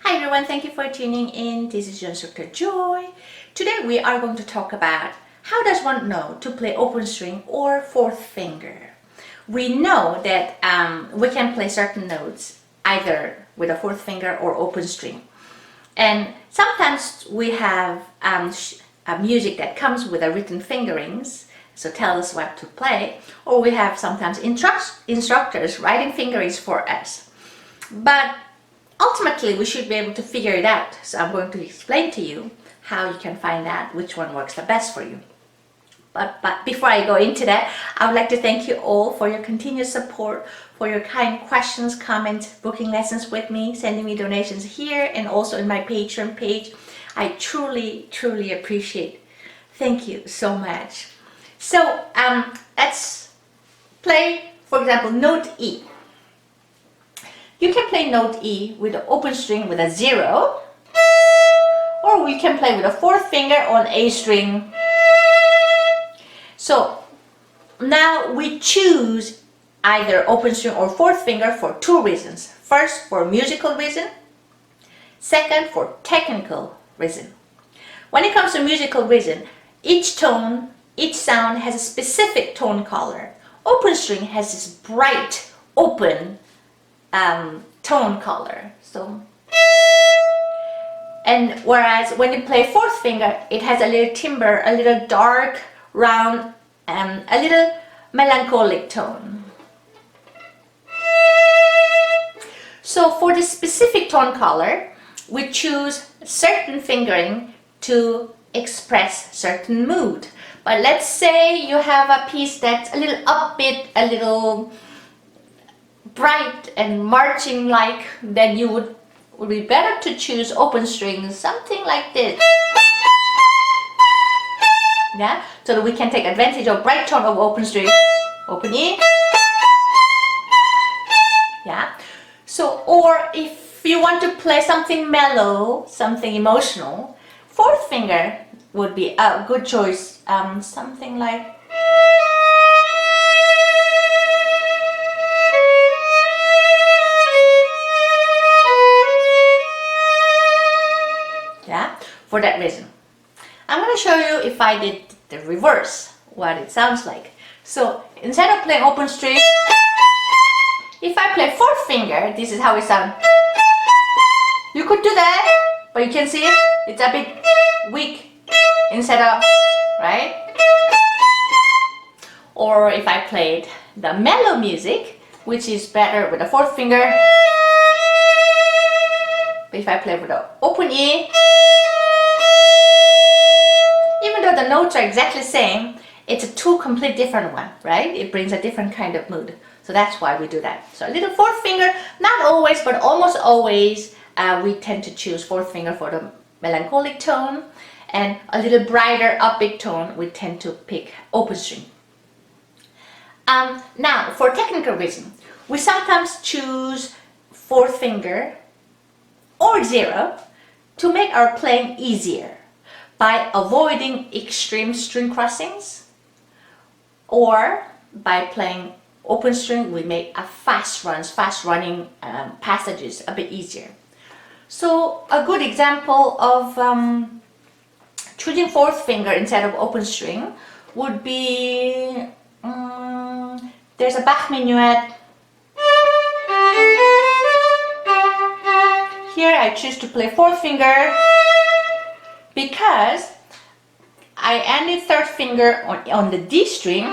Hi everyone, thank you for tuning in. This is your instructor Joy. Today we are going to talk about how does one know to play open string or fourth finger. We know that we can play certain notes either with a fourth finger or open string. And sometimes we have music that comes with a written fingerings, so tell us what to play, or we have sometimes instructors writing fingerings for us. But ultimately, we should be able to figure it out. So I'm going to explain to you how you can find out which one works the best for you. But before I go into that, I would like to thank you all for your continuous support, for your kind questions, comments, booking lessons with me, sending me donations here and also in my Patreon page. I truly, truly appreciate. Thank you so much. So let's play, for example, note E. You can play note E with an open string with a 0, or we can play with a fourth finger on A string. So now we choose either open string or fourth finger for two reasons. First, for musical reason. Second, for technical reason. When it comes to musical reason, each tone, each sound has a specific tone color. Open string has this bright, open tone color. So, and whereas when you play fourth finger, it has a little timbre, a little dark, round, and a little melancholic tone. So for the specific tone color, we choose certain fingering to express certain mood. But let's say you have a piece that's a little upbeat, a little bright and marching like, then you would be better to choose open strings, something like this. Yeah, so that we can take advantage of bright tone of open string. Open E. Yeah. So, or if you want to play something mellow, something emotional, fourth finger would be a good choice. Something like. Yeah, for that reason. I'm going to show you if I did the reverse, what it sounds like. So instead of playing open string, if I play fourth finger, this is how it sounds. You could do that, but you can see it's a bit weak instead of, right? Or if I played the mellow music, which is better with the fourth finger. But if I play with the open E, even though the notes are exactly the same, it's a two complete different one, right? It brings a different kind of mood. So that's why we do that. So a little fourth finger, not always, but almost always, we tend to choose fourth finger for the melancholic tone, and a little brighter, upbeat tone, we tend to pick open string. Now, for technical reason, we sometimes choose fourth finger or 0 to make our playing easier by avoiding extreme string crossings, or by playing open string, we make a fast running passages a bit easier. So a good example of choosing fourth finger instead of open string would be, there's a Bach minuet. Here I choose to play fourth finger because I ended third finger on the D string.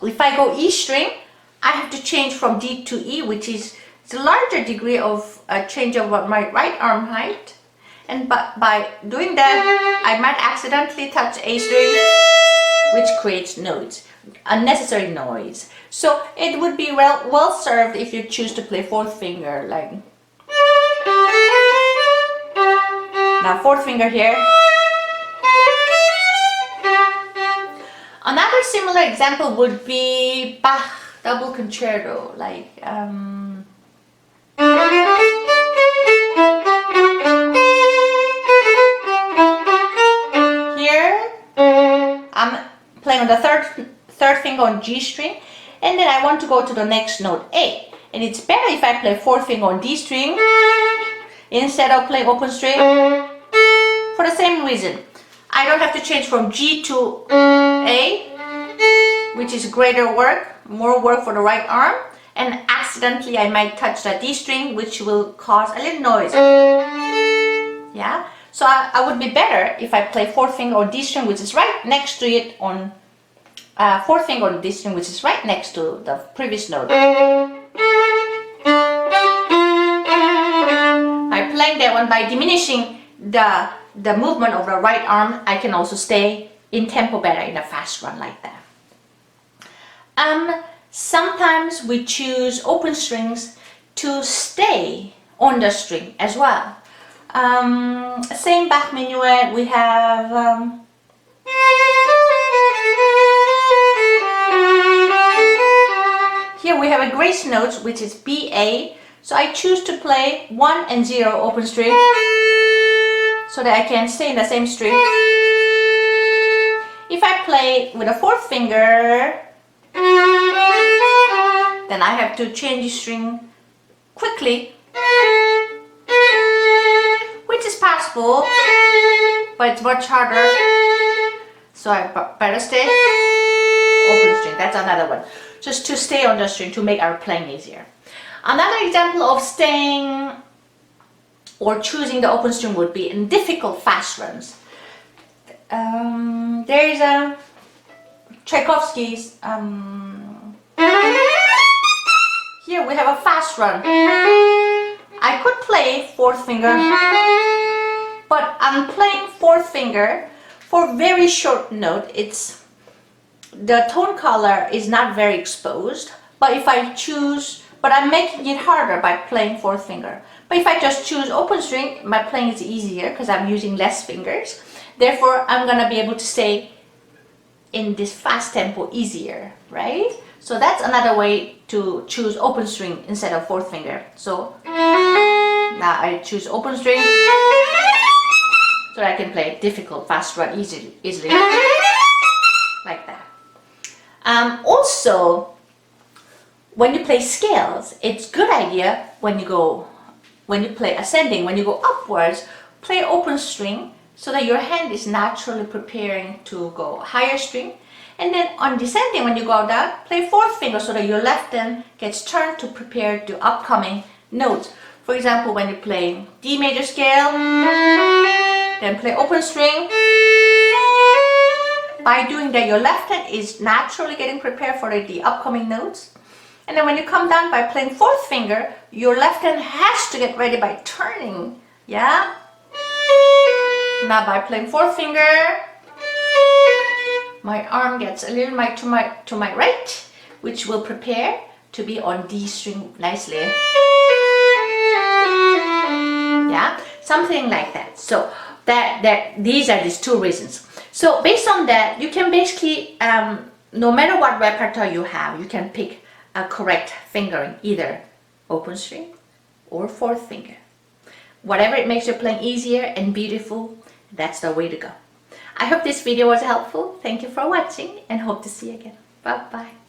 If I go E string, I have to change from D to E, which is a larger degree of a change of my right arm height. And by doing that, I might accidentally touch A string, which creates noise, unnecessary noise. So it would be well served if you choose to play fourth finger, like. Now fourth finger here. Another similar example would be Bach double concerto, like here I'm playing on the third finger on G string, and then I want to go to the next note A, and it's better if I play fourth finger on D string instead of playing open string? For the same reason. I don't have to change from G to A, which is greater work, more work for the right arm, and accidentally I might touch the D string, which will cause a little noise. Yeah, so I would be better if I play fourth finger on D string, which is right next to it on fourth finger on D string, which is right next to the previous note. By playing that one, by diminishing the movement of the right arm, I can also stay in tempo better in a fast run like that. Sometimes we choose open strings to stay on the string as well. Same Bach minuet, we have here we have a grace note, which is B, A. So I choose to play 1 and 0 open string so that I can stay in the same string. If I play with a fourth finger, then I have to change the string quickly, which is possible, but it's much harder. So I better stay open string. That's another one. Just to stay on the string to make our playing easier. Another example of staying or choosing the open string would be in difficult fast runs. There is a Tchaikovsky's. Here we have a fast run. I could play fourth finger, but I'm playing fourth finger for very short note. It's the tone color is not very exposed, but if I choose, but I'm making it harder by playing fourth finger. But if I just choose open string, my playing is easier because I'm using less fingers. Therefore, I'm gonna be able to stay in this fast tempo easier, right? So that's another way to choose open string instead of fourth finger. So now I choose open string so that I can play difficult fast run easily like that. Also, when you play scales, it's good idea when you play ascending, when you go upwards, play open string so that your hand is naturally preparing to go higher string. And then on descending, when you go down, play fourth finger so that your left hand gets turned to prepare to upcoming notes. For example, when you play D major scale, then play open string. By doing that, your left hand is naturally getting prepared for the upcoming notes. And then when you come down by playing fourth finger, your left hand has to get ready by turning. Yeah? Now by playing fourth finger, my arm gets a little to my right, which will prepare to be on D string nicely. Yeah? Something like that. So these are these two reasons. So based on that, you can basically, no matter what repertoire you have, you can pick a correct fingering, either open string or fourth finger. Whatever it makes your playing easier and beautiful, that's the way to go. I hope this video was helpful. Thank you for watching and hope to see you again. Bye bye.